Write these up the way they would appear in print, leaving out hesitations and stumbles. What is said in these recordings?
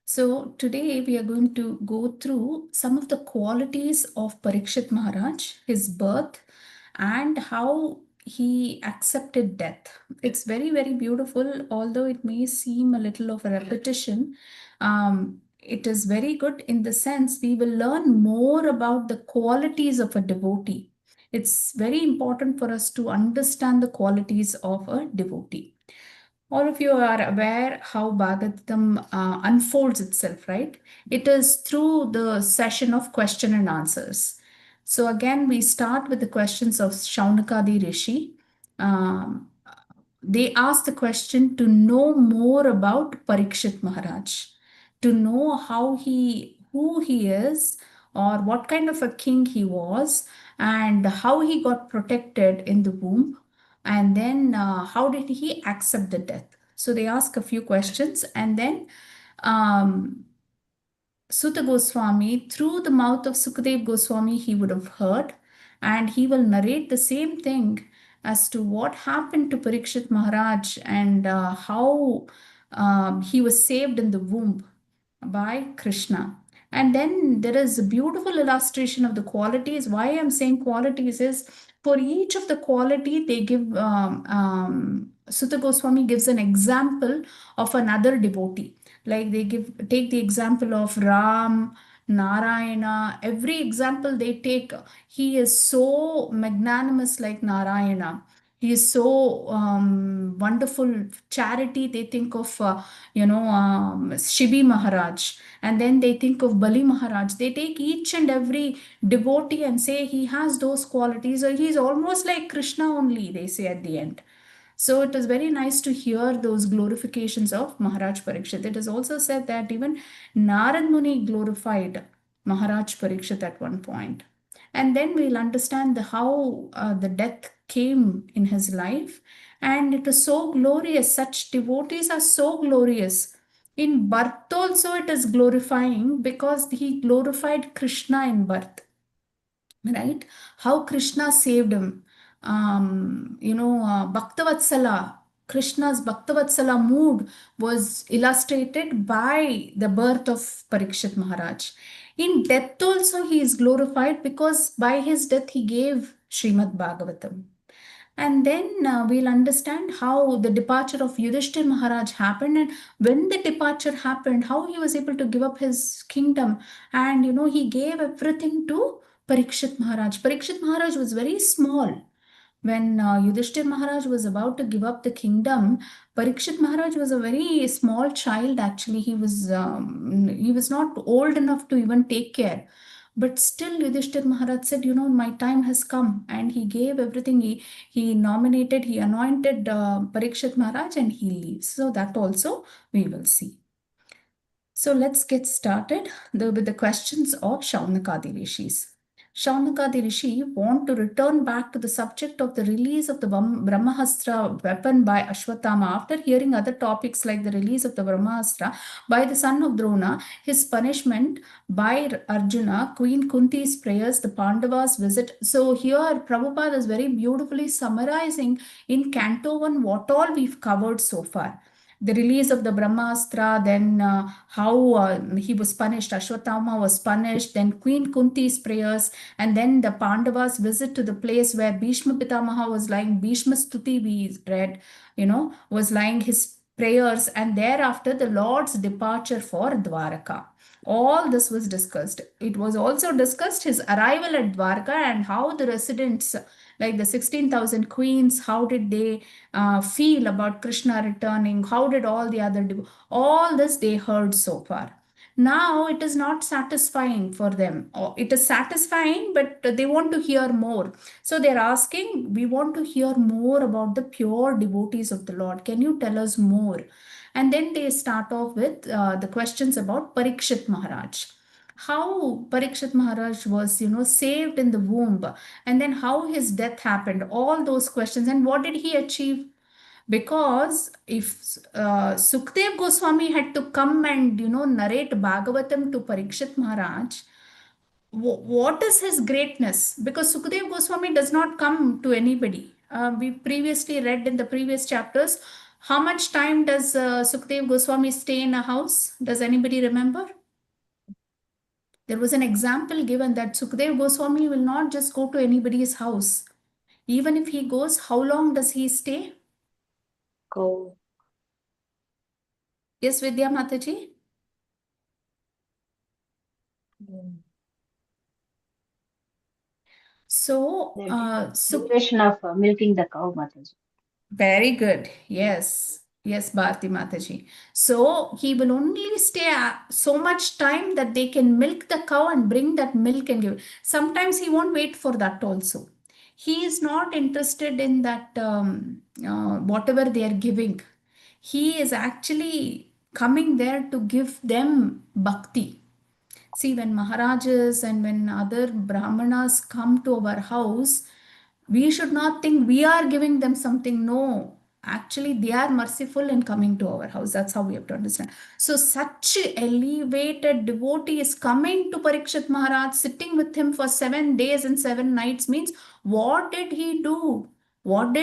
So today we are going to go through some of the qualities of Parikshit Maharaj, his birth, and how he accepted death. It's very, very beautiful, although it may seem a little of a repetition. It is very good in the sense we will learn more about the qualities of a devotee. It's very important for us to understand the qualities of a devotee. All of you are aware how Bhagavatam unfolds itself, right? It is through the session of question and answers. So again, we start with the questions of Shaunakadi Rishi. Um, they ask the question to know more about Parikshit Maharaj, to know who he is, or what kind of a king he was, and how he got protected in the womb, and then how did he accept the death. So they ask a few questions, and then um, Sutta Goswami, through the mouth of Sukadev Goswami, he would have heard, and he will narrate the same thing as to what happened to Parikshit Maharaj and how he was saved in the womb by Krishna. And then there is a beautiful illustration of the qualities. Why I'm saying qualities is for each of the quality, they give, Sutta Goswami gives an example of another devotee. Like take the example of Ram, Narayana. Every example they take, he is so magnanimous like Narayana. He is so wonderful. Charity, they think of, Shibi Maharaj. And then they think of Bali Maharaj. They take each and every devotee and say he has those qualities, or he's almost like Krishna only, they say at the end. So it is very nice to hear those glorifications of Maharaj Parikshit. It is also said that even Narad Muni glorified Maharaj Parikshit at one point. And then we'll understand how the death came in his life. And it is so glorious. Such devotees are so glorious. In birth also it is glorifying because he glorified Krishna in birth, right? How Krishna saved him. Bhaktavatsala, Krishna's Bhaktavatsala mood was illustrated by the birth of Parikshit Maharaj. In death also he is glorified because by his death he gave Srimad Bhagavatam. And then we'll understand how the departure of Yudhishthir Maharaj happened, and when the departure happened, how he was able to give up his kingdom. And he gave everything to Parikshit Maharaj. Parikshit Maharaj was very small. When Yudhishthir Maharaj was about to give up the kingdom, Parikshit Maharaj was a very small child. Actually, he was not old enough to even take care. But still, Yudhishthir Maharaj said, my time has come, and he gave everything. He anointed Parikshit Maharaj, and he leaves. So that also we will see. So let's get started with the questions of Shaunakadi Rishis. Shaunakadi Rishi want to return back to the subject of the release of the Brahmastra weapon by Ashwatthama. After hearing other topics like the release of the Brahmastra by the son of Drona, his punishment by Arjuna, Queen Kunti's prayers, the Pandavas' visit. So here Prabhupada is very beautifully summarizing in Canto 1 what all we've covered so far. The release of the Brahmastra, then how he was punished, Ashwatthama was punished, then Queen Kunti's prayers, and then the Pandavas' visit to the place where Bhishma Pitamaha was lying, Bhishma Stuti we read, was lying his prayers, and thereafter the Lord's departure for Dwaraka. All this was discussed. It was also discussed his arrival at Dwarka and how the residents, like the 16,000 queens, how did they feel about Krishna returning? How did all the other do? All this they heard so far. Now it is not satisfying for them. It is satisfying, but they want to hear more. So they're asking, we want to hear more about the pure devotees of the Lord. Can you tell us more? And then they start off with the questions about Parikshit Maharaj. How Parikshit Maharaj was, saved in the womb, and then how his death happened, all those questions, and what did he achieve? Because if Sukdev Goswami had to come and narrate Bhagavatam to Parikshit Maharaj, what is his greatness? Because Sukdev Goswami does not come to anybody. We previously read in the previous chapters How much time does Sukhdev Goswami stay in a house? Does anybody remember? There was an example given that Sukhdev Goswami will not just go to anybody's house. Even if he goes, how long does he stay? Go. Yes, Vidya Mataji? Mm. So, The duration of milking the cow, Mataji. very good. Yes. Yes, Bharti Mataji. So he will only stay so much time that they can milk the cow and bring that milk and give. Sometimes he won't wait for that also. He is not interested in that whatever they are giving. He is actually coming there to give them bhakti. See, when Maharajas and when other Brahmanas come to our house, we should not think we are giving them something. No, actually, they are merciful in coming to our house. That's how we have to understand. So, such elevated devotee is coming to Parikshit Maharaj, sitting with him for 7 days and 7 nights means what did he do? What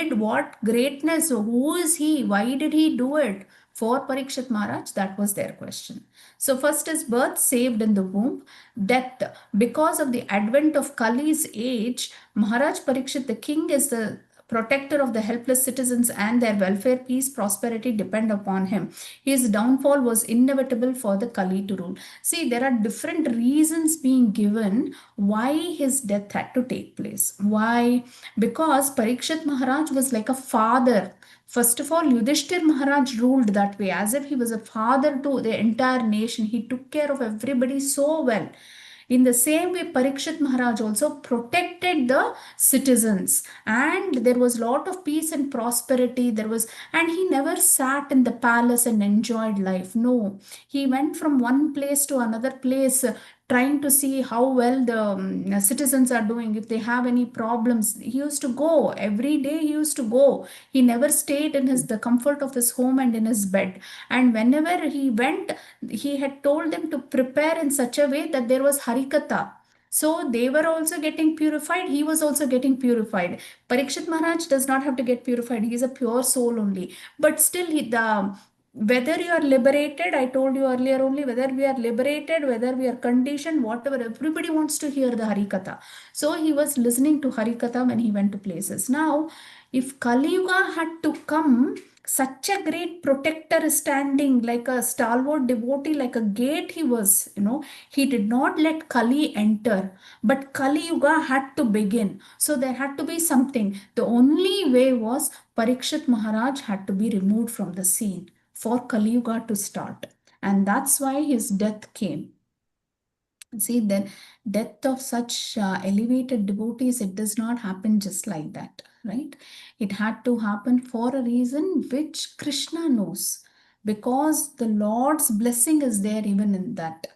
greatness? Who is he? Why did he do it? For Parikshit Maharaj, that was their question. So, first is birth saved in the womb, death. Because of the advent of Kali's age, Maharaj Parikshit, the king, is the protector of the helpless citizens and their welfare, peace, prosperity depend upon him. His downfall was inevitable for the Kali to rule. See, there are different reasons being given why his death had to take place. Why? Because Parikshit Maharaj was like a father. First of all, Yudhishthir Maharaj ruled that way as if he was a father to the entire nation. He took care of everybody so well. In the same way, Parikshit Maharaj also protected the citizens, and there was a lot of peace and prosperity. And he never sat in the palace and enjoyed life. No, he went from one place to another place, trying to see how well the citizens are doing. If they have any problems, he used to go every day. He used to go. He never stayed in his the comfort of his home and in his bed. And whenever he went, he had told them to prepare in such a way that there was harikatha. So they were also getting purified. He was also getting purified. Parikshit Maharaj does not have to get purified. He is a pure soul only. But still, whether you are liberated, I told you earlier only, whether we are liberated, whether we are conditioned, whatever, everybody wants to hear the harikatha. So he was listening to harikatha when he went to places. Now, if Kali Yuga had to come, such a great protector is standing like a stalwart devotee, like a gate he was, he did not let Kali enter, but Kali Yuga had to begin. So there had to be something. The only way was Parikshit Maharaj had to be removed from the scene for Kali Yuga to start. And that's why his death came. See, then death of such elevated devotees, it does not happen just like that, right? It had to happen for a reason which Krishna knows, because the Lord's blessing is there even in that.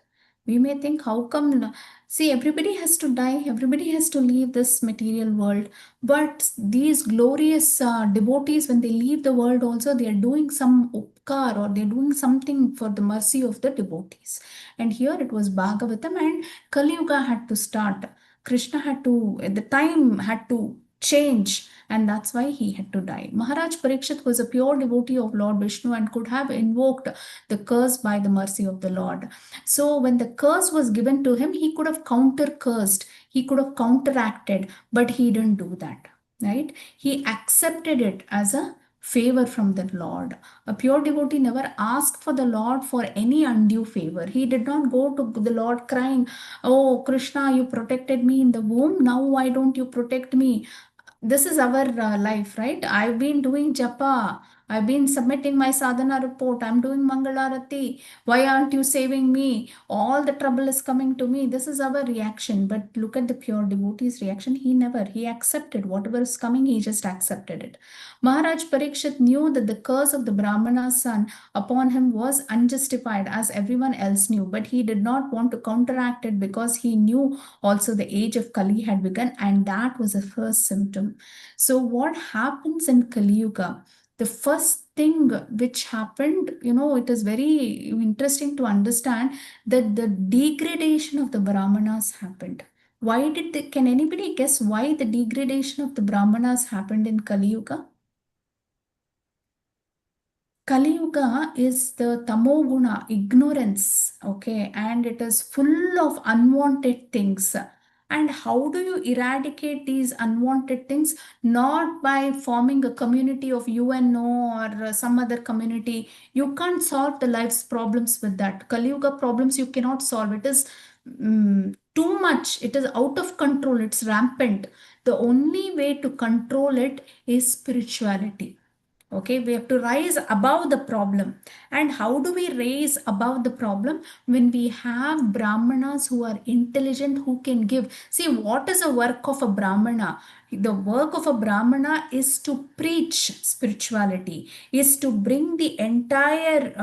We may think, how come? See, everybody has to die, everybody has to leave this material world. But these glorious devotees, when they leave the world, also they are doing some upkar, or they're doing something for the mercy of the devotees. And here it was Bhagavatam, and Kali Yuga had to start. Krishna had to, the time had to change, and that's why he had to die. Maharaj Parikshit was a pure devotee of Lord Vishnu and could have invoked the curse by the mercy of the Lord. So when the curse was given to him, he could have counter cursed, he could have counteracted, but he didn't do that, right? He accepted it as a favor from the Lord. A pure devotee never asked for the Lord for any undue favor. He did not go to the Lord crying, "Oh, Krishna, you protected me in the womb. Now, why don't you protect me?" This is our life, right? I've been doing japa. I've been submitting my sadhana report. I'm doing Mangalarati. Why aren't you saving me? All the trouble is coming to me. This is our reaction. But look at the pure devotee's reaction. He accepted whatever is coming, he just accepted it. Maharaj Parikshit knew that the curse of the Brahmana's son upon him was unjustified, as everyone else knew, but he did not want to counteract it because he knew also the age of Kali had begun, and that was the first symptom. So, what happens in Kali Yuga? The first thing which happened, it is very interesting to understand that the degradation of the Brahmanas happened. Can anybody guess why the degradation of the Brahmanas happened in Kali Yuga? Kali Yuga is the tamoguna, ignorance, okay, and it is full of unwanted things. And how do you eradicate these unwanted things? Not by forming a community of UNO or some other community. You can't solve the life's problems with that. Kali Yuga problems you cannot solve. It is too much. It is out of control. It's rampant. The only way to control it is spirituality. Okay, we have to rise above the problem. And how do we rise above the problem? When we have brahmanas who are intelligent, who can give. See, what is the work of a brahmana? The work of a brahmana is to preach spirituality, is to bring the entire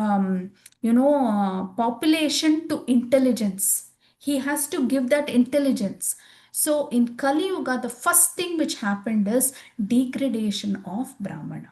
population to intelligence. He has to give that intelligence. So in Kali Yuga, the first thing which happened is degradation of brahmana.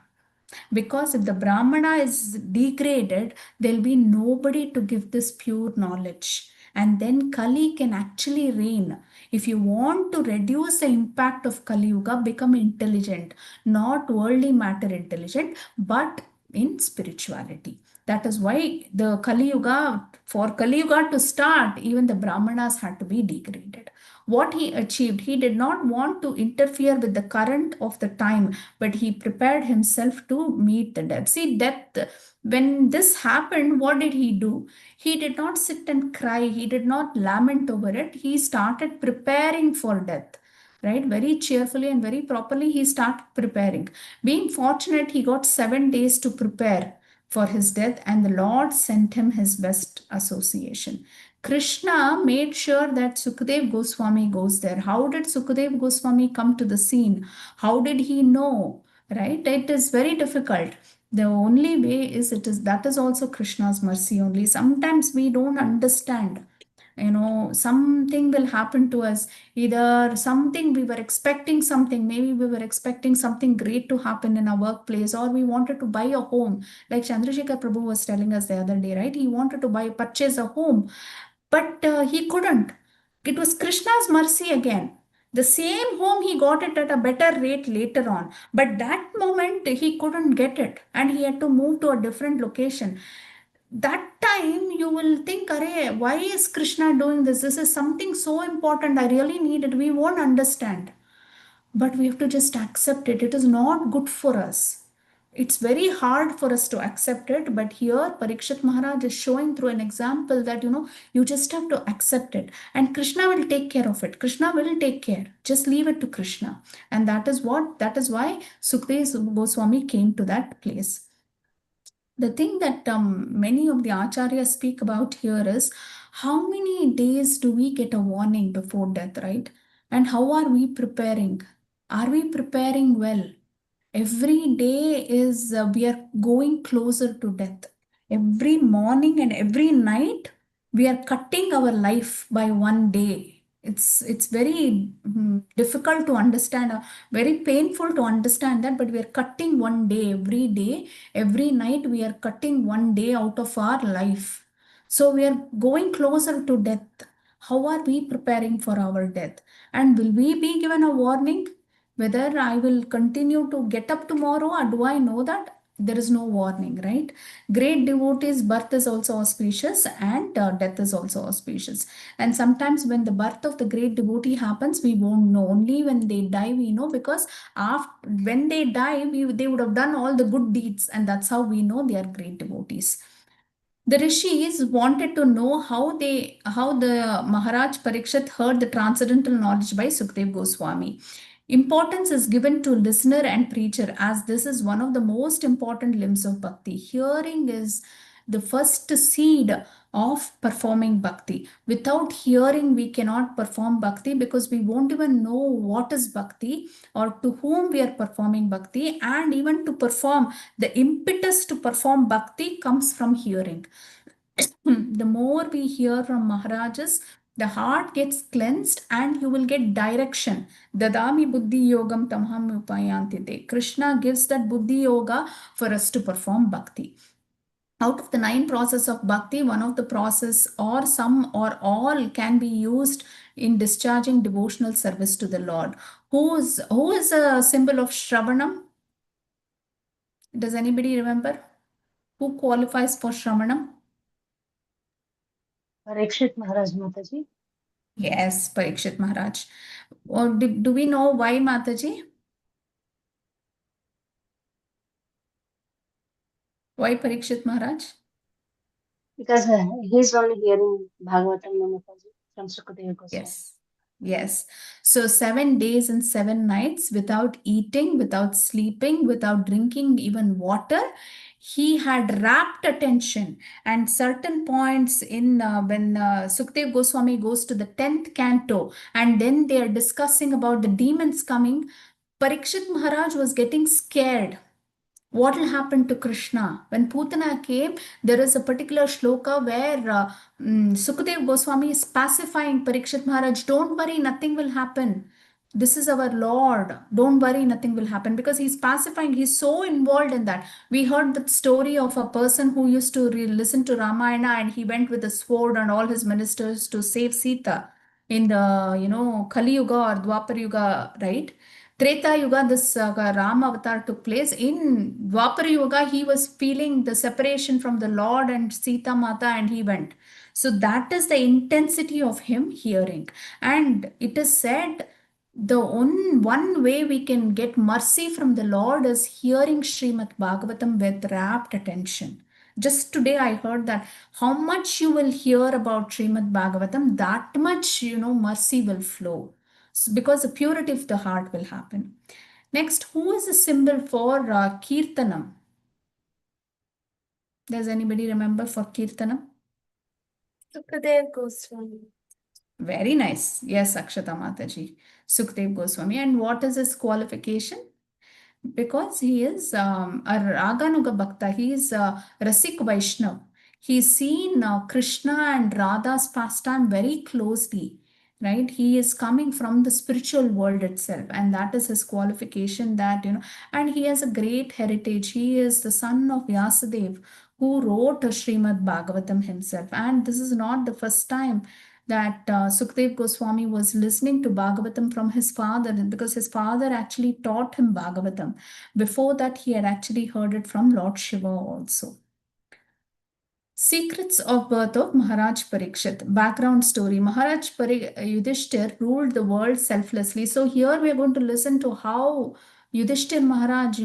Because if the Brahmana is degraded, there'll be nobody to give this pure knowledge. And then Kali can actually reign. If you want to reduce the impact of Kali Yuga, become intelligent, not worldly matter intelligent, but in spirituality. That is why the Kali Yuga, for Kali Yuga to start, even the Brahmanas had to be degraded. What he achieved, he did not want to interfere with the current of the time, but he prepared himself to meet the death. See, death, when this happened, what did he do? He did not sit and cry, he did not lament over it. He started preparing for death. Right, very cheerfully and very properly, he started preparing. Being fortunate, he got 7 days to prepare for his death, and the Lord sent him his best association. Krishna made sure that Sukadev Goswami goes there. How did Sukadev Goswami come to the scene? How did he know? Right? It is very difficult. The only way is it is that is also Krishna's mercy only. Sometimes we don't understand. Something will happen to us. Either something we were expecting something, maybe we were expecting something great to happen in our workplace, or we wanted to buy a home. Like Chandrasekhar Prabhu was telling us the other day, right? He wanted to purchase a home, but he couldn't. It was Krishna's mercy again. The same home, he got it at a better rate later on, but that moment he couldn't get it and he had to move to a different location. That time you will think, Arey, why is Krishna doing this? This is something so important. I really need it. We won't understand. But we have to just accept it. It is not good for us. It's very hard for us to accept it. But here, Parikshit Maharaj is showing through an example that, you just have to accept it. And Krishna will take care of it. Krishna will take care. Just leave it to Krishna. And that is why Sukhdev Goswami came to that place. The thing that many of the acharyas speak about here is how many days do we get a warning before death, right? And how are we preparing? Are we preparing well? Every day is we are going closer to death. Every morning and every night we are cutting our life by one day. It's very difficult to understand, very painful to understand that, but we are cutting one day, every night we are cutting one day out of our life. So we are going closer to death. How are we preparing for our death? And will we be given a warning? Whether I will continue to get up tomorrow, or do I know that? There is no warning, right? Great devotees, birth is also auspicious and death is also auspicious. And sometimes when the birth of the great devotee happens, we won't know. Only when they die, we know, because when they die, they would have done all the good deeds, and that's how we know they are great devotees. The rishis wanted to know how the Maharaj Parikshit heard the transcendental knowledge by Sukdev Goswami. Importance is given to listener and preacher, as this is one of the most important limbs of bhakti. Hearing is the first seed of performing bhakti. Without hearing, we cannot perform bhakti, because we won't even know what is bhakti or to whom we are performing bhakti. And even to perform, the impetus to perform bhakti comes from hearing. The more we hear from Maharajas, the heart gets cleansed and you will get direction. Dadami buddhi yogam tamham upayantite. Krishna gives that buddhi yoga for us to perform bhakti. Out of the 9 process of bhakti, one of the process or some or all can be used in discharging devotional service to the Lord. Who is a symbol of Shravanam? Does anybody remember? Who qualifies for Shravanam? Parikshit Maharaj Mataji. Yes, Parikshit Maharaj. Or do we know why, Mataji? Why Parikshit Maharaj? Because he's only hearing Bhagavatam no Mataji from Sukadeva Goswami. Yes. Yes. So 7 days and 7 nights without eating, without sleeping, without drinking even water, he had rapt attention. And certain points in when Sukdev Goswami goes to the 10th canto, and then they are discussing about the demons coming, Parikshit Maharaj was getting scared. What will happen to Krishna? When Putana came, there is a particular shloka where Sukadev Goswami is pacifying Parikshit Maharaj. Don't worry, nothing will happen. This is our Lord. Don't worry, nothing will happen, because he's pacifying. He's so involved in that. We heard the story of a person who used to listen to Ramayana, and he went with a sword and all his ministers to save Sita in the, Kali Yuga or Dwapar Yuga, right? Treta Yuga, this Ram avatar took place. In Dwapar Yuga, he was feeling the separation from the Lord and Sita Mata, and he went. So that is the intensity of him hearing. And it is said the one way we can get mercy from the Lord is hearing Srimad Bhagavatam with rapt attention. Just today I heard that how much you will hear about Srimad Bhagavatam, that much, mercy will flow. Because the purity of the heart will happen. Next, who is a symbol for Kirtanam? Does anybody remember for Kirtanam? Sukadev Goswami. Very nice. Yes, Akshata Mataji. Sukdev Goswami. And what is his qualification? Because he is a Raganuga Bhakta, he is a Rasik Vaishnav. He's seen Krishna and Radha's pastime very closely, right? He is coming from the spiritual world itself, and that is his qualification. That, and he has a great heritage. He is the son of Vyasadev, who wrote Srimad Bhagavatam himself. And this is not the first time that Sukdev Goswami was listening to Bhagavatam from his father, because his father actually taught him Bhagavatam. Before that, he had actually heard it from Lord Shiva also. Secrets of birth of Maharaj Parikshit. Background story. Maharaj Yudhishthir ruled the world selflessly. So here we are going to listen to how Yudhishthir Maharaj,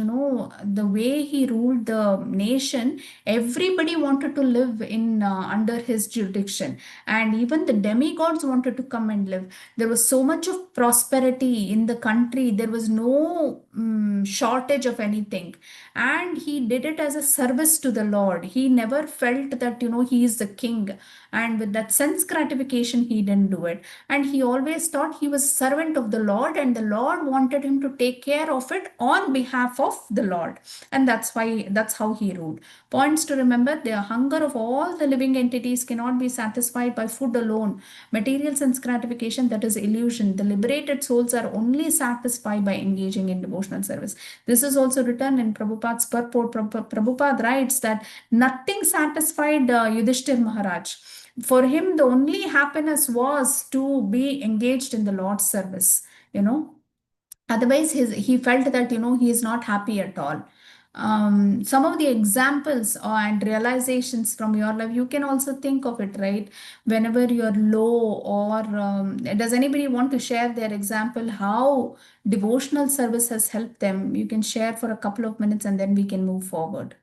the way he ruled the nation, everybody wanted to live in under his jurisdiction. And even the demigods wanted to come and live. There was so much of prosperity in the country. There was no shortage of anything, and he did it as a service to the Lord. He never felt that, he is the king, and with that sense gratification, he didn't do it. And he always thought he was servant of the Lord, and the Lord wanted him to take care of it on behalf of the Lord. And that's how he ruled. Points to remember: the hunger of all the living entities cannot be satisfied by food alone. Material sense gratification, that is illusion. The liberated souls are only satisfied by engaging in devotional service. This is also written in Prabhupada's purport. Prabhupada writes that nothing satisfied Yudhishthir Maharaj. For him, the only happiness was to be engaged in the Lord's service. Otherwise, he felt that, he is not happy at all. Some of the examples and realizations from your life, you can also think of it, right? Whenever you're low, or does anybody want to share their example, how devotional service has helped them? You can share for a couple of minutes, and then we can move forward.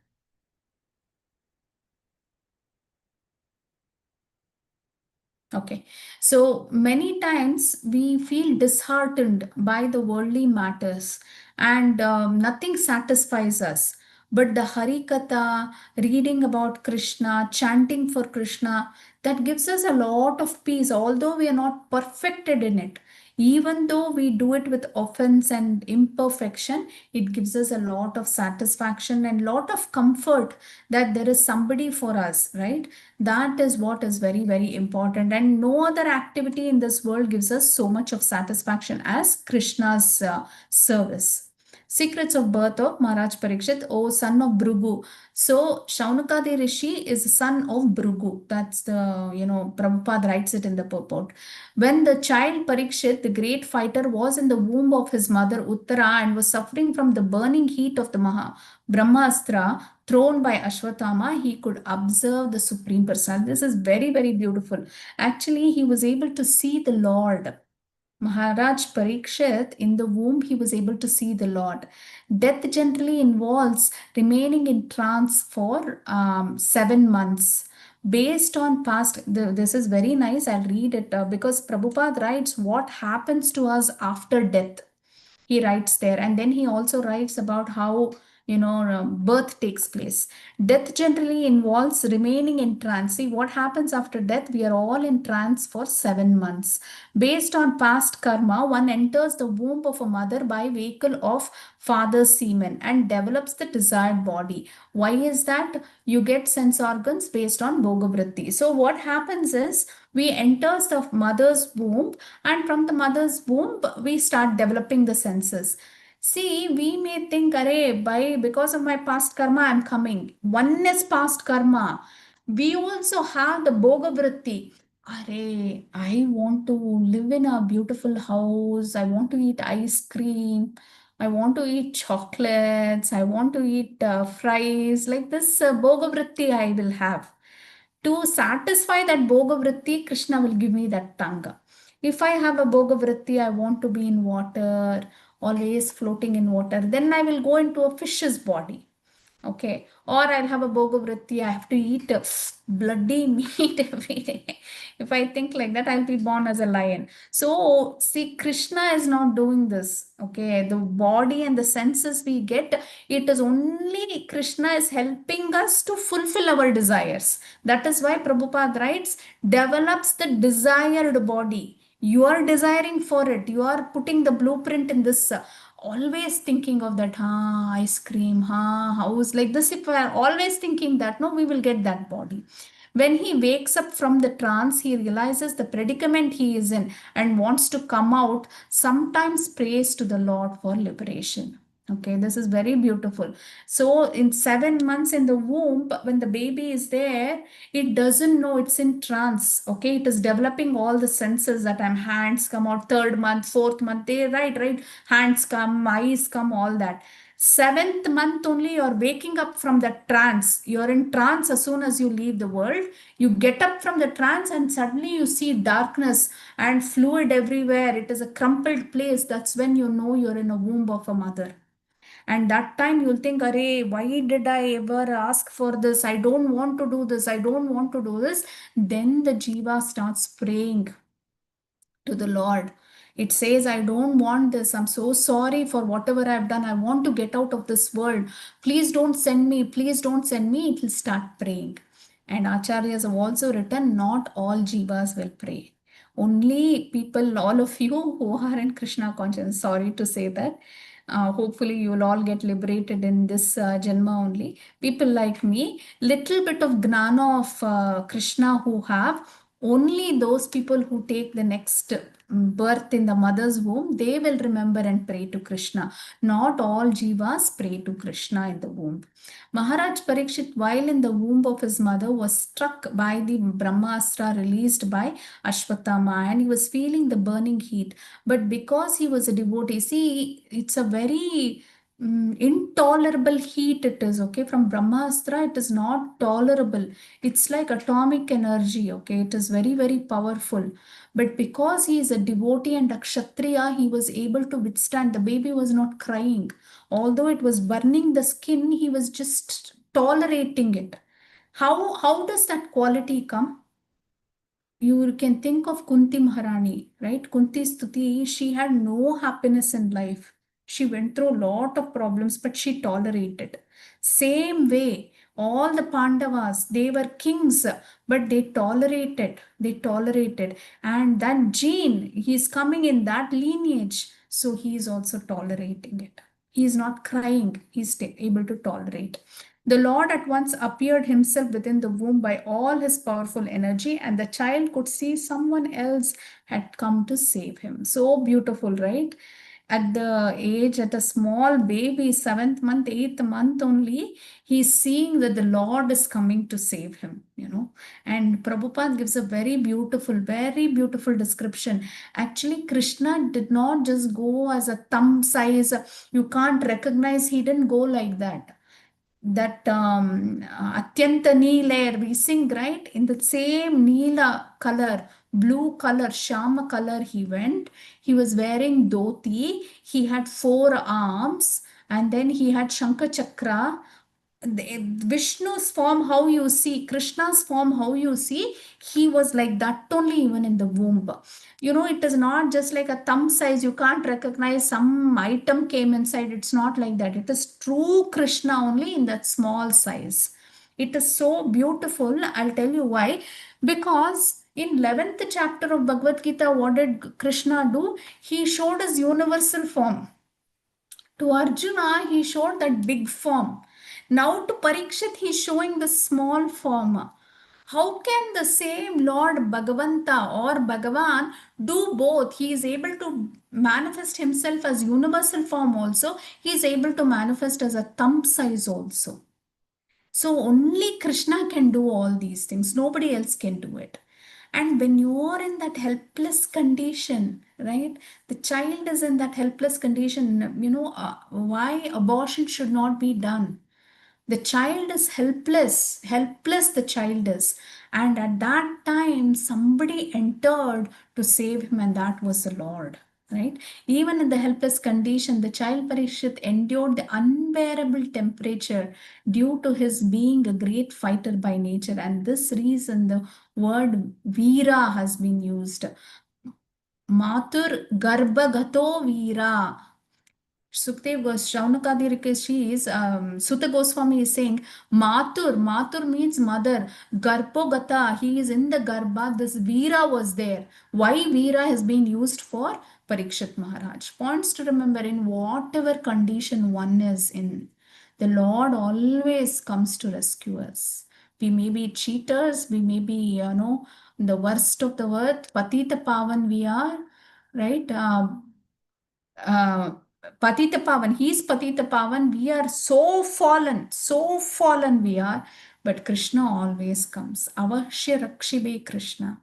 Okay, so many times we feel disheartened by the worldly matters, and nothing satisfies us. But the Harikatha, reading about Krishna, chanting for Krishna, that gives us a lot of peace, although we are not perfected in it. Even though we do it with offense and imperfection, it gives us a lot of satisfaction and lot of comfort that there is somebody for us, right? That is what is very, very important. And no other activity in this world gives us so much of satisfaction as Krishna's service. Secrets of birth of Maharaj Parikshit, O son of Bhrigu. So Shaunakadi Rishi is the son of Bhrigu. That's the, Prabhupada writes it in the purport. When the child Parikshit, the great fighter, was in the womb of his mother Uttara and was suffering from the burning heat of the Brahmastra thrown by Ashwatthama, he could observe the Supreme Personality. This is very, very beautiful. Actually, he was able to see the Lord. Maharaj Parikshit, in the womb, he was able to see the Lord. Death generally involves remaining in trance for 7 months. Based on past, this is very nice. I'll read it because Prabhupada writes what happens to us after death. He writes there, and then he also writes about how birth takes place. Death generally involves remaining in trance. See what happens after death. We are all in trance for 7 months. Based on past karma, one enters the womb of a mother by vehicle of father's semen and develops the desired body. Why is that? You get sense organs based on bhogavritti. So what happens is we enters the mother's womb, and from the mother's womb we start developing the senses. See, we may think, Array, because of my past karma, I'm coming. One is past karma. We also have the bhogavritti. Array, I want to live in a beautiful house. I want to eat ice cream. I want to eat chocolates. I want to eat fries. Like this bhogavritti I will have. To satisfy that bhogavritti, Krishna will give me that tanga. If I have a bhogavritti, I want to be in water, always floating in water, then I will go into a fish's body. Okay. Or I'll have a bhogavritti, I have to eat bloody meat every day. If I think like that, I'll be born as a lion. So, see, Krishna is not doing this. Okay. The body and the senses we get, it is only Krishna is helping us to fulfill our desires. That is why Prabhupada writes, develops the desired body. You are desiring for it. You are putting the blueprint in this. Always thinking of that, ice cream, house, like this. If we are always thinking that, no, we will get that body. When he wakes up from the trance, he realizes the predicament he is in and wants to come out, sometimes prays to the Lord for liberation. Okay, this is very beautiful. So, in 7 months in the womb, when the baby is there, it doesn't know it's in trance. Okay, it is developing all the senses that I'm hands come out, third month, fourth month, they right, hands come, eyes come, all that. Seventh month only you're waking up from that trance. You're in trance as soon as you leave the world. You get up from the trance and suddenly you see darkness and fluid everywhere. It is a crumpled place. That's when you know you're in a womb of a mother. And that time you'll think, Array, why did I ever ask for this? I don't want to do this. I don't want to do this. Then the Jiva starts praying to the Lord. It says, I don't want this. I'm so sorry for whatever I've done. I want to get out of this world. Please don't send me. Please don't send me. It will start praying. And Acharyas have also written, not all jivas will pray. Only people, all of you who are in Krishna consciousness, sorry to say that. Hopefully, you will all get liberated in this Janma only. People like me, little bit of gnana of Krishna who have, only those people who take the next birth in the mother's womb, they will remember and pray to Krishna. Not all jivas pray to Krishna in the womb. Maharaj Parikshit, while in the womb of his mother, was struck by the Brahmastra released by Ashwatthama, and he was feeling the burning heat. But because he was a devotee, see, it's a very intolerable heat it is. Okay, from Brahmastra, it is not tolerable. It's like atomic energy. Okay, it is very, very powerful. But because he is a devotee and a kshatriya, he was able to withstand. The baby was not crying. Although it was burning the skin, he was just tolerating it. How does that quality come? You can think of Kunti Maharani, right? Kunti Stuti, she had no happiness in life. She went through a lot of problems, but she tolerated. Same way, all the Pandavas, they were kings, but they tolerated. They tolerated. And that gene, he's coming in that lineage, so he is also tolerating it. He is not crying, he's able to tolerate. The Lord at once appeared himself within the womb by all his powerful energy, and the child could see someone else had come to save him. So beautiful, right? At the age, at a small baby, seventh month, eighth month only, he's seeing that the Lord is coming to save him, you know. And Prabhupada gives a very beautiful description. Actually, Krishna did not just go as a thumb size, you can't recognize, he didn't go like that. That Atyanta Neela we sing, right? In the same Neela color, blue color, Shama color he went. He was wearing dhoti. He had four arms and then he had Shankha Chakra. Vishnu's form, how you see, Krishna's form, how you see, he was like that only even in the womb. You know, it is not just like a thumb size, you can't recognize some item came inside. It's not like that. It is true Krishna only in that small size. It is so beautiful. I'll tell you why. Because in 11th chapter of Bhagavad Gita, what did Krishna do? He showed his universal form. To Arjuna, he showed that big form. Now to Parikshit, he's showing the small form. How can the same Lord Bhagavanta or Bhagavan do both? He is able to manifest himself as universal form also. He is able to manifest as a thumb size also. So only Krishna can do all these things. Nobody else can do it. And when you are in that helpless condition, right? The child is in that helpless condition. You know, why abortion should not be done. The child is helpless the child is. And at that time, somebody entered to save him, and that was the Lord. Right? Even in the helpless condition, the child Parikshit endured the unbearable temperature due to his being a great fighter by nature. And this reason, the word Veera has been used. Matur Garbhagato Veera. Sukdev Shaunakadi Rikeshi is Sutta Goswami is saying Matur means mother. Garpogata, he is in the Garbha. This Veera was there. Why Veera has been used for Parikshit Maharaj? Points to remember in whatever condition one is in, the Lord always comes to rescue us. We may be cheaters, we may be, the worst of the earth, Patita Pavan we are, right? Uh, Patita Pavan, he's Patita Pavan. We are so fallen we are. But Krishna always comes. Avashya Rakshibe Krishna.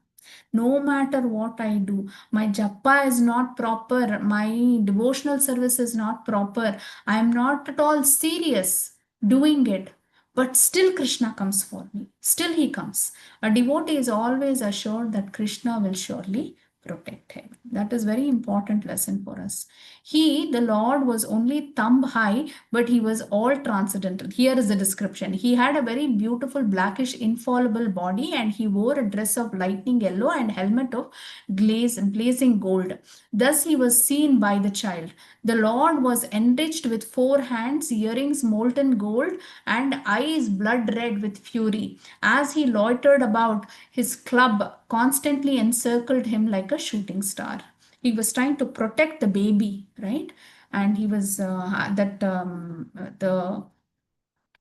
No matter what I do, my japa is not proper, my devotional service is not proper, I am not at all serious doing it. But still, Krishna comes for me. Still, he comes. A devotee is always assured that Krishna will surely protect him. That is very important lesson for us. He, the Lord, was only thumb high, but he was all transcendental. Here is the description. He had a very beautiful blackish infallible body, and he wore a dress of lightning yellow and helmet of blazing gold. Thus he was seen by the child. The Lord was enriched with four hands, earrings molten gold, and eyes blood red with fury. As he loitered about, his club constantly encircled him like a shooting star. He was trying to protect the baby, right? And he was the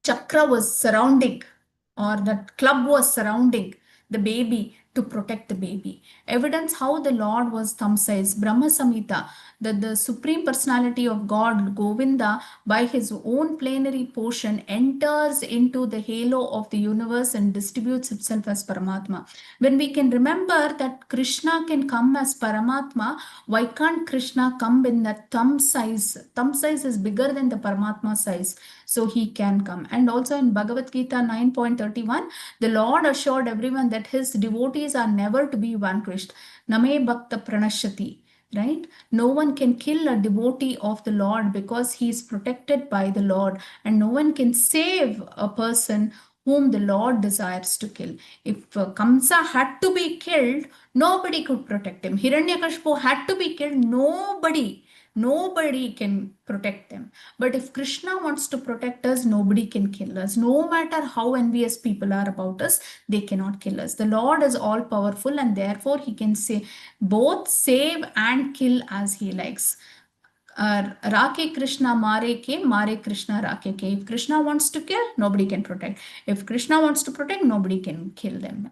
chakra was surrounding, or that club was surrounding the baby to protect the baby. Evidence how the Lord was thumb size. Brahma Samhita, that the Supreme Personality of God, Govinda, by his own plenary portion, enters into the halo of the universe and distributes itself as Paramatma. When we can remember that Krishna can come as Paramatma, why can't Krishna come in that thumb size? Thumb size is bigger than the Paramatma size, so he can come. And also in Bhagavad Gita 9.31, the Lord assured everyone that his devotees are never to be vanquished. Name Bhakta Pranashati. Right? No one can kill a devotee of the Lord because he is protected by the Lord, and no one can save a person whom the Lord desires to kill. If Kamsa had to be killed, nobody could protect him. Hiranyakashipu had to be killed, nobody can protect them. But if Krishna wants to protect us, nobody can kill us. No matter how envious people are about us, they cannot kill us. The Lord is all powerful, and therefore he can say both save and kill as he likes. Rake Krishna Mare Krishna Rake ke. If Krishna wants to kill, nobody can protect. If Krishna wants to protect, nobody can kill them.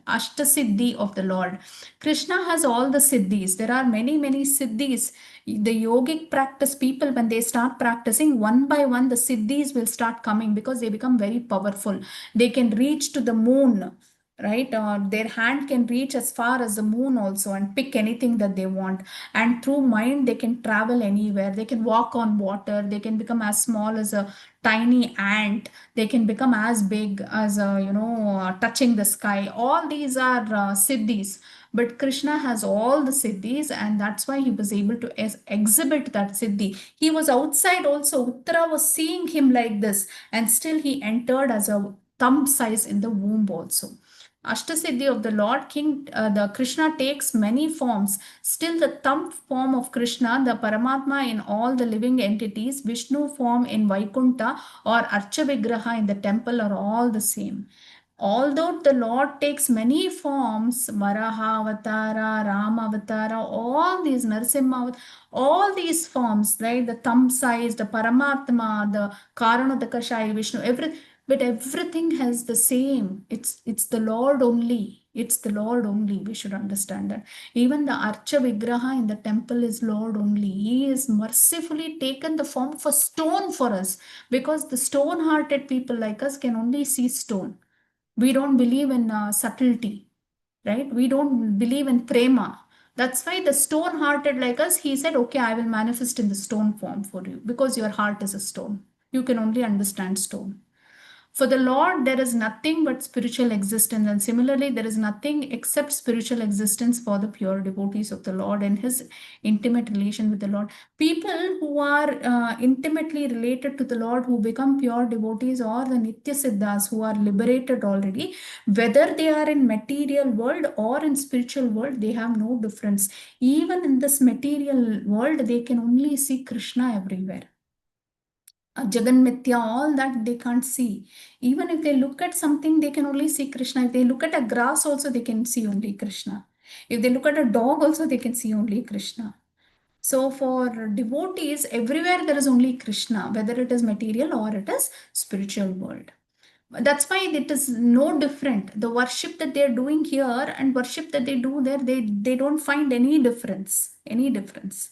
Ashtasiddhi of the Lord. Krishna has all the siddhis. There are many, many siddhis. The yogic practice people, when they start practicing, one by one, the siddhis will start coming because they become very powerful. They can reach to the moon, right? Their hand can reach as far as the moon also and pick anything that they want. And through mind, they can travel anywhere. They can walk on water. They can become as small as a tiny ant. They can become as big as touching the sky. All these are siddhis. But Krishna has all the siddhis, and that's why he was able to exhibit that siddhi. He was outside also. Uttara was seeing him like this, and still he entered as a thumb size in the womb also. Ashtasiddhi of the Lord King, the Krishna takes many forms. Still, the thumb form of Krishna, the Paramatma in all the living entities, Vishnu form in Vaikunta, or Archa Vigraha in the temple are all the same. Although the Lord takes many forms, Varaha Avatara, Rama Avatara, all these Narasimha, all these forms, right? The thumb size, the Paramatma, the Karanodakashai, Vishnu, but everything has the same. It's the Lord only. It's the Lord only. We should understand that. Even the Archa Vigraha in the temple is Lord only. He is mercifully taken the form of a stone for us, because the stone-hearted people like us can only see stone. We don't believe in subtlety, right? We don't believe in prema. That's why the stone hearted like us, he said, okay, I will manifest in the stone form for you, because your heart is a stone. You can only understand stone. For the Lord, there is nothing but spiritual existence. And similarly, there is nothing except spiritual existence for the pure devotees of the Lord and his intimate relation with the Lord. People who are intimately related to the Lord, who become pure devotees, or the Nitya Siddhas who are liberated already, whether they are in material world or in spiritual world, they have no difference. Even in this material world, they can only see Krishna everywhere. Jagan Mithya, all that they can't see. Even if they look at something, they can only see Krishna. If they look at a grass, also they can see only Krishna. If they look at a dog, also they can see only Krishna. So for devotees, everywhere there is only Krishna, whether it is material or it is spiritual world. That's why it is no different. The worship that they're doing here and worship that they do there, they don't find any difference. Any difference.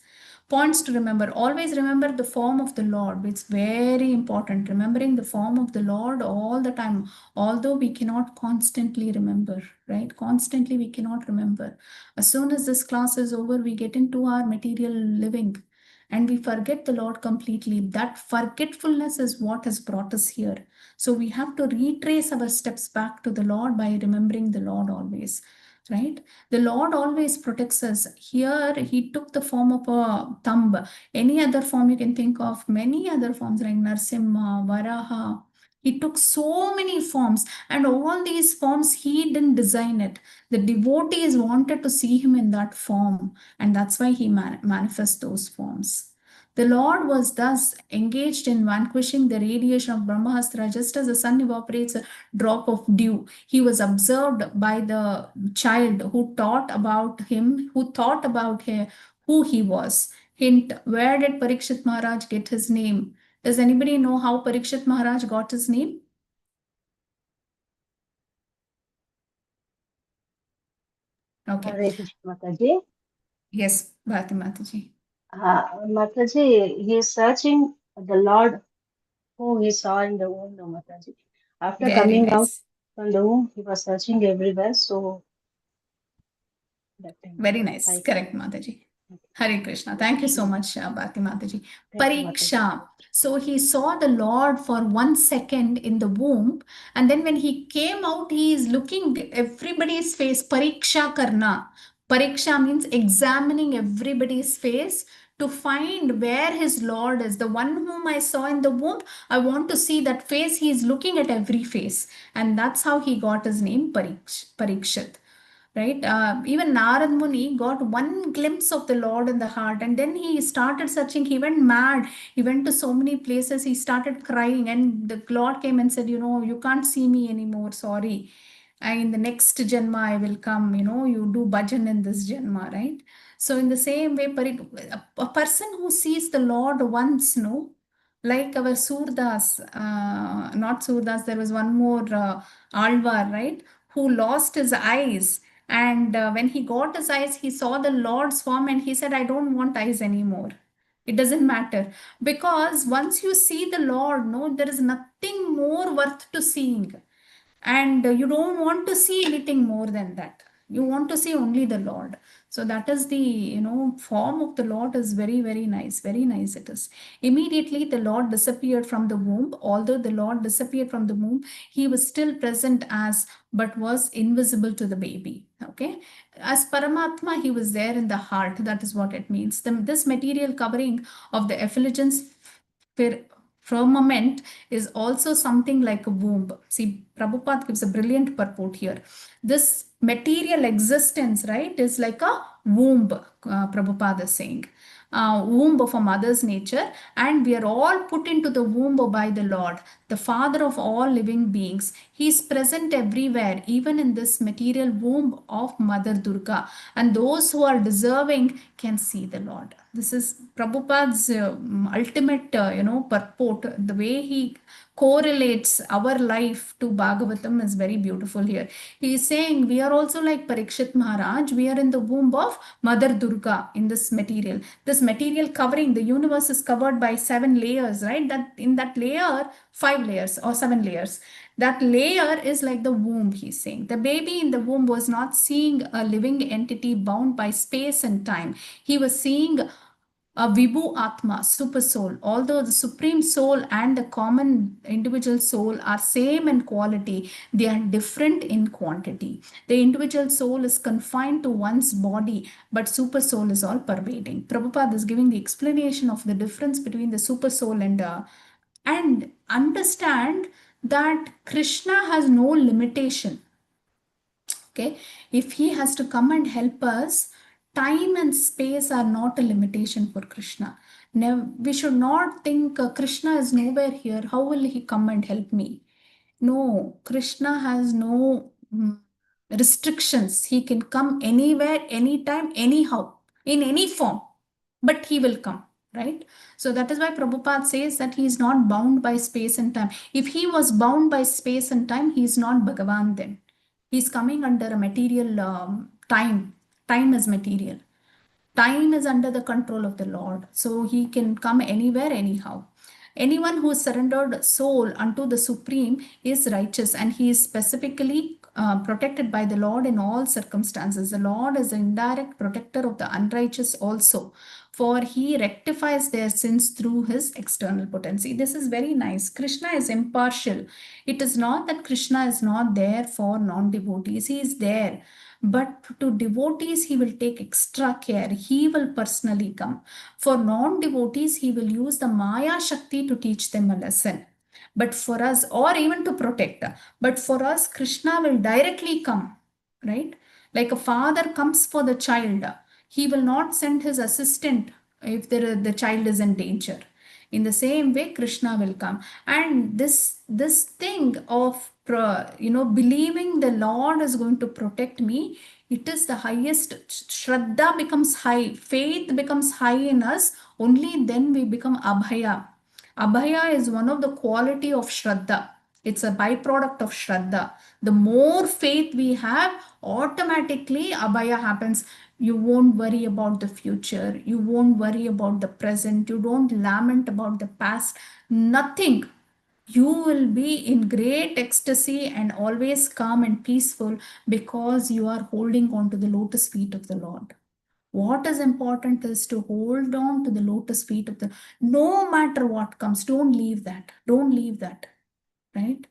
Points to remember. Always remember the form of the Lord. It's very important. Remembering the form of the Lord all the time. Although we cannot constantly remember, right? Constantly we cannot remember. As soon as this class is over, we get into our material living and we forget the Lord completely. That forgetfulness is what has brought us here. So we have to retrace our steps back to the Lord by remembering the Lord always, right? The Lord always protects us. Here, He took the form of a thumb. Any other form you can think of, many other forms like Narsimha, Varaha. He took so many forms, and all these forms, He didn't design it. The devotees wanted to see Him in that form, and that's why He manifests those forms. The Lord was thus engaged in vanquishing the radiation of Brahmastra, just as the sun evaporates a drop of dew. He was observed by the child who taught about him, who thought about him, who he was. Hint, where did Parikshit Maharaj get his name? Does anybody know how Parikshit Maharaj got his name? Okay. Hare Krishna, Mathaji. Yes, Bharati Mataji. Mathaji, he is searching the Lord who he saw in the womb, no, Mathaji. After Very coming out nice. from the womb, he was searching everywhere. So that time, Very nice. Hare Correct, Krishna. Mataji. Hare Krishna. Hare Thank you so Krishna. much, Bhakti Mataji. Thank you, Mathaji. Pariksha. So he saw the Lord for 1 second in the womb, and then when he came out, he is looking everybody's face. Pariksha karna. Pariksha means examining everybody's face to find where his Lord is. The one whom I saw in the womb, I want to see that face. He is looking at every face, and that's how he got his name Parikshit, right? Even Narad Muni got one glimpse of the Lord in the heart, and then he started searching. He went mad. He went to so many places. He started crying, and the Lord came and said, you can't see me anymore. Sorry. In the next Janma, I will come. You do bhajan in this Janma, right? So in the same way, a person who sees the Lord once, no, like our Surdas, not Surdas, there was one more Alvar, right, who lost his eyes. And when he got his eyes, he saw the Lord's form and he said, I don't want eyes anymore. It doesn't matter. Because once you see the Lord, no, there is nothing more worth to seeing. And you don't want to see anything more than that. You want to see only the Lord. So that is the, form of the Lord is very, very nice. Very nice it is. Immediately the Lord disappeared from the womb. Although the Lord disappeared from the womb, he was still present as, but was invisible to the baby. Okay. As Paramatma, he was there in the heart. That is what it means. This material covering of the effulgence firmament is also something like a womb. See, Prabhupada gives a brilliant purport here. This material existence, right, is like a womb, Prabhupada is saying. Womb of a mother's nature, and we are all put into the womb by the Lord, the Father of all living beings. He is present everywhere, even in this material womb of Mother Durga, and those who are deserving can see the Lord. This is Prabhupada's ultimate, purport. The way he correlates our life to Bhagavatam is very beautiful here. He is saying we are also like Parikshit Maharaj. We are in the womb of Mother Durga in this material. This material covering the universe is covered by 7 layers, right? That in that layer, 5 layers or 7 layers. That layer is like the womb, he's saying. The baby in the womb was not seeing a living entity bound by space and time. He was seeing a Vibhu Atma, super soul. Although the supreme soul and the common individual soul are same in quality, they are different in quantity. The individual soul is confined to one's body, but super soul is all pervading. Prabhupada is giving the explanation of the difference between the super soul and understand that Krishna has no limitation. Okay, if he has to come and help us, time and space are not a limitation for Krishna. Now, we should not think Krishna is nowhere here. How will he come and help me? No, Krishna has no restrictions. He can come anywhere, anytime, anyhow, in any form, but he will come, right? So that is why Prabhupada says that he is not bound by space and time. If he was bound by space and time, he is not Bhagavan then. He's coming under a material time. Time is material. Time is under the control of the Lord. So he can come anywhere, anyhow. Anyone who surrendered soul unto the Supreme is righteous, and he is specifically protected by the Lord in all circumstances. The Lord is the indirect protector of the unrighteous also, for he rectifies their sins through his external potency. This is very nice. Krishna is impartial. It is not that Krishna is not there for non devotees, he is there. But to devotees, he will take extra care. He will personally come. For non devotees, he will use the Maya Shakti to teach them a lesson. But for us, or even to protect, but for us, Krishna will directly come, right? Like a father comes for the child, he will not send his assistant if the child is in danger. In the same way, Krishna will come. And this thing of believing the Lord is going to protect me, it is the highest. Shraddha becomes high, faith becomes high in us. Only then we become abhaya. Abhaya is one of the quality of Shraddha. It's a byproduct of Shraddha. The more faith we have, automatically Abhaya happens. You won't worry about the future. You won't worry about the present. You don't lament about the past. Nothing. You will be in great ecstasy and always calm and peaceful because you are holding on to the lotus feet of the Lord. What is important is to hold on to the lotus feet of the, no matter what comes, don't leave that. Don't leave that, right?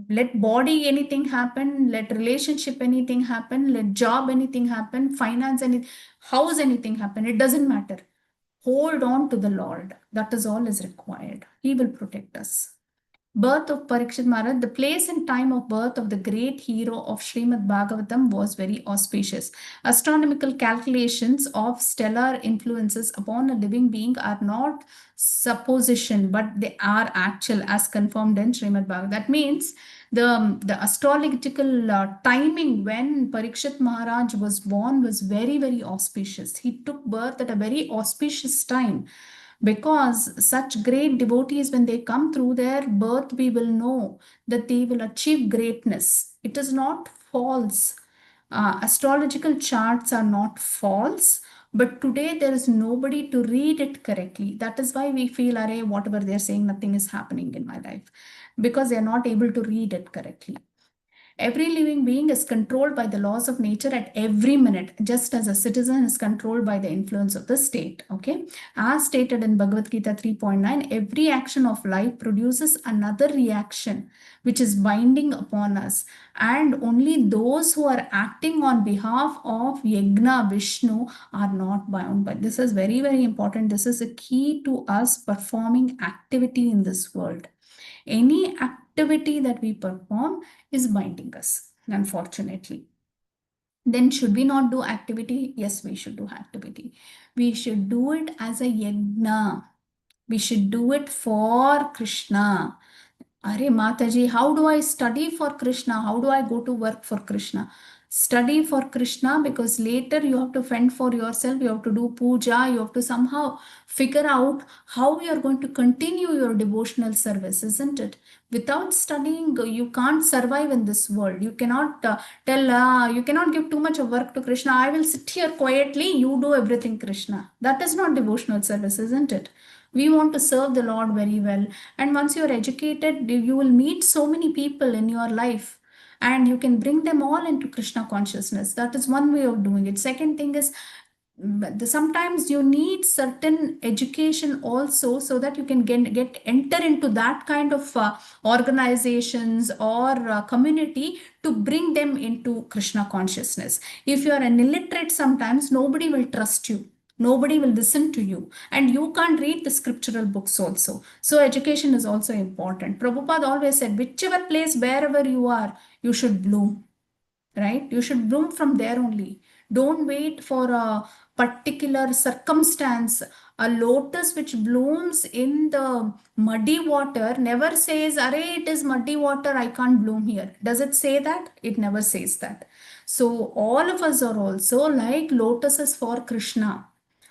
Let body anything happen, let relationship anything happen, let job anything happen, finance any, house anything happen. It doesn't matter. Hold on to the Lord. That is all is required. He will protect us. birth of Parikshit Maharaj, the place and time of birth of the great hero of Srimad Bhagavatam was very auspicious. Astronomical calculations of stellar influences upon a living being are not supposition, but they are actual as confirmed in Srimad Bhagavatam. That means the astrological timing when Parikshit Maharaj was born was very, very auspicious. He took birth at a very auspicious time, because such great devotees, when they come through their birth, we will know that they will achieve greatness. It is not false. Astrological charts are not false, but today there is nobody to read it correctly. That is why we feel, array, whatever they're saying, nothing is happening in my life, because they're not able to read it correctly. Every living being is controlled by the laws of nature at every minute, just as a citizen is controlled by the influence of the state. Okay, as stated in Bhagavad Gita 3.9, every action of life produces another reaction which is binding upon us, and only those who are acting on behalf of Yagna Vishnu are not bound. But this is very, very important. This is a key to us performing activity in this world. Any activity that we perform is binding us, unfortunately. Then should we not do activity? Yes, we should do activity. We should do it as a yajna. We should do it for Krishna. Are Mataji, how do I study for Krishna? How do I go to work for Krishna? Study for Krishna, because later you have to fend for yourself, you have to do puja, you have to somehow figure out how you are going to continue your devotional service, isn't it? Without studying, you can't survive in this world. You cannot you cannot give too much of work to Krishna. I will sit here quietly, you do everything, Krishna. That is not devotional service, isn't it? We want to serve the Lord very well. And once you're educated, you will meet so many people in your life, and you can bring them all into Krishna consciousness. That is one way of doing it. Second thing is, sometimes you need certain education also, so that you can get enter into that kind of organizations or community, to bring them into Krishna consciousness. If you are an illiterate, sometimes nobody will trust you, nobody will listen to you, and you can't read the scriptural books also. So education is also important. Prabhupada always said, whichever place, wherever you are, you should bloom, right? You should bloom from there only. Don't wait for a particular circumstance. A lotus which blooms in the muddy water never says, array, it is muddy water, I can't bloom here. Does it say that? It never says that. So all of us are also like lotuses for Krishna.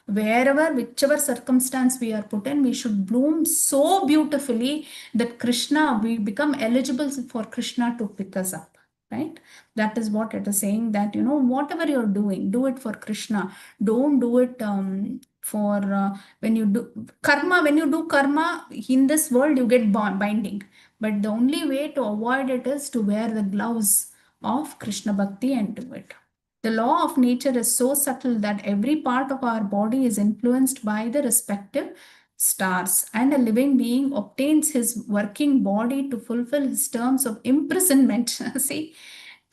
Wherever, whichever circumstance we are put in, we should bloom so beautifully that Krishna, we become eligible for Krishna to pick us up, right? That is what it is saying, that, whatever you're doing, do it for Krishna. Don't do it for when you do karma. When you do karma in this world, you get binding. But the only way to avoid it is to wear the gloves of Krishna Bhakti and do it. The law of nature is so subtle that every part of our body is influenced by the respective stars, and a living being obtains his working body to fulfill his terms of imprisonment. See,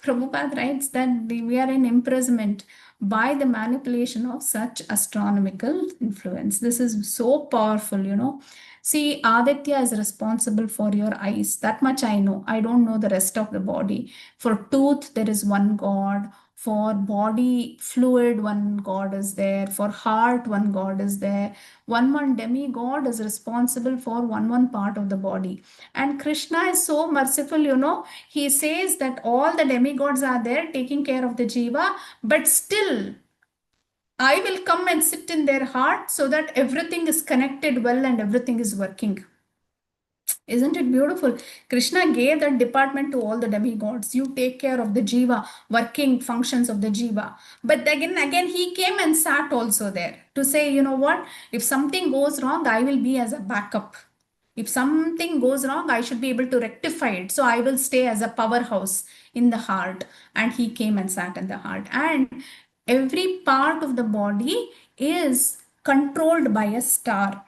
Prabhupada writes that we are in imprisonment by the manipulation of such astronomical influence. This is so powerful. See, Aditya is responsible for your eyes. That much I know. I don't know the rest of the body. For tooth, there is one God. For body fluid, one God is there. For heart, one God is there. One demigod is responsible for one part of the body. And Krishna is so merciful. He says that all the demigods are there taking care of the jiva, but still I will come and sit in their heart, so that everything is connected well and everything is working. Isn't it beautiful? Krishna gave that department to all the demigods. You take care of the jiva, working functions of the jiva. But again, he came and sat also there to say, you know what? If something goes wrong, I will be as a backup. If something goes wrong, I should be able to rectify it. So I will stay as a powerhouse in the heart. And he came and sat in the heart. And every part of the body is controlled by a star.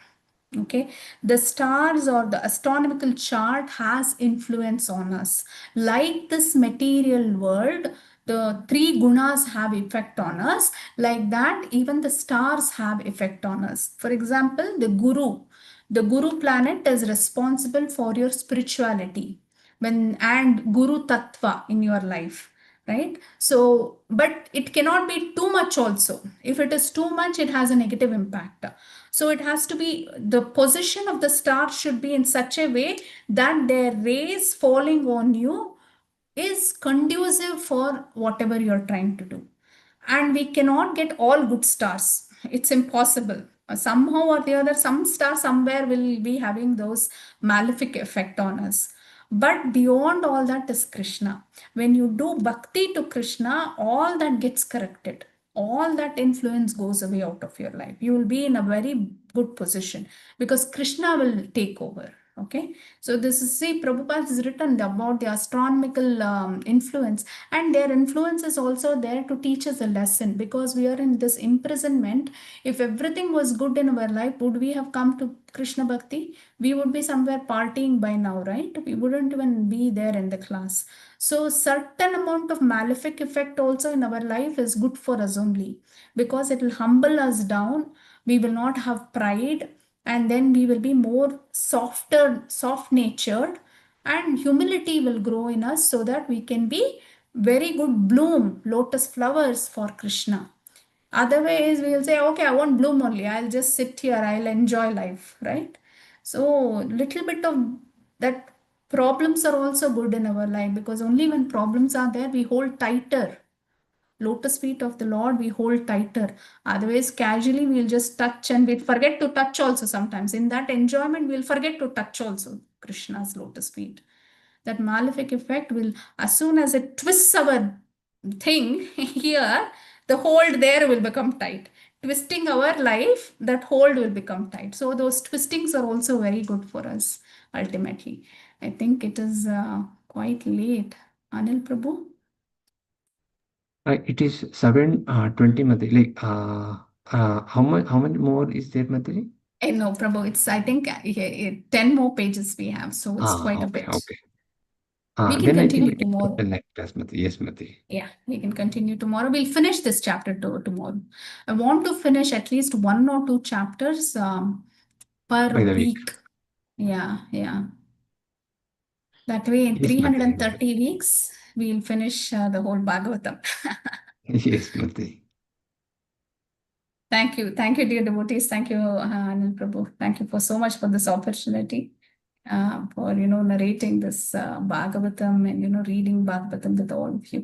Okay, the stars or the astronomical chart has influence on us. Like this material world, the three gunas have effect on us. Like that, even the stars have effect on us. For example, the guru. The Guru planet is responsible for your spirituality and Guru Tattva in your life, right? So, but it cannot be too much also. If it is too much, it has a negative impact. So it has to be, the position of the star should be in such a way that their rays falling on you is conducive for whatever you're trying to do. And we cannot get all good stars. It's impossible. Somehow or the other, some star somewhere will be having those malefic effect on us. But beyond all that is Krishna. When you do bhakti to Krishna, all that gets corrected. All that influence goes away out of your life. You will be in a very good position because Krishna will take over. Okay, so this is, see, Prabhupada has written about the astronomical influence, and their influence is also there to teach us a lesson, because we are in this imprisonment. If everything was good in our life, would we have come to Krishna Bhakti? We would be somewhere partying by now, right? We wouldn't even be there in the class. So certain amount of malefic effect also in our life is good for us only, because it will humble us down. We will not have pride, and then we will be more softer, soft natured, and humility will grow in us so that we can be very good bloom lotus flowers for Krishna. Otherwise we will say, okay, I won't bloom only, I'll just sit here, I'll enjoy life, right? So little bit of that, problems are also good in our life, because only when problems are there we hold tighter. Lotus feet of the Lord we hold tighter. Otherwise, casually we'll just touch, and we'll forget to touch also sometimes. In that enjoyment, we'll forget to touch also Krishna's lotus feet. That malefic effect will, as soon as it twists our thing here, the hold there will become tight. Twisting our life, that hold will become tight. So those twistings are also very good for us ultimately. I think it is quite late. Anil Prabhu? It is 7:20, Mataji. Like, how much more is there, Mataji? No, Prabhu, it's, I think, 10 more pages we have, so it's quite a Okay, bit. okay. We can Then I think continue we can go to tomorrow. the next class, Mataji. Yes, Mataji. Yeah, we can continue tomorrow. We'll finish this chapter tomorrow. I want to finish at least one or two chapters per By the week. week. Yeah, yeah. That way, in Yes, Mataji. 330 weeks, we'll finish the whole Bhagavatam. Yes, Mataji. Thank you. Thank you, dear devotees. Thank you, Anil Prabhu. Thank you for so much for this opportunity, for, narrating this Bhagavatam, and, reading Bhagavatam with all of you.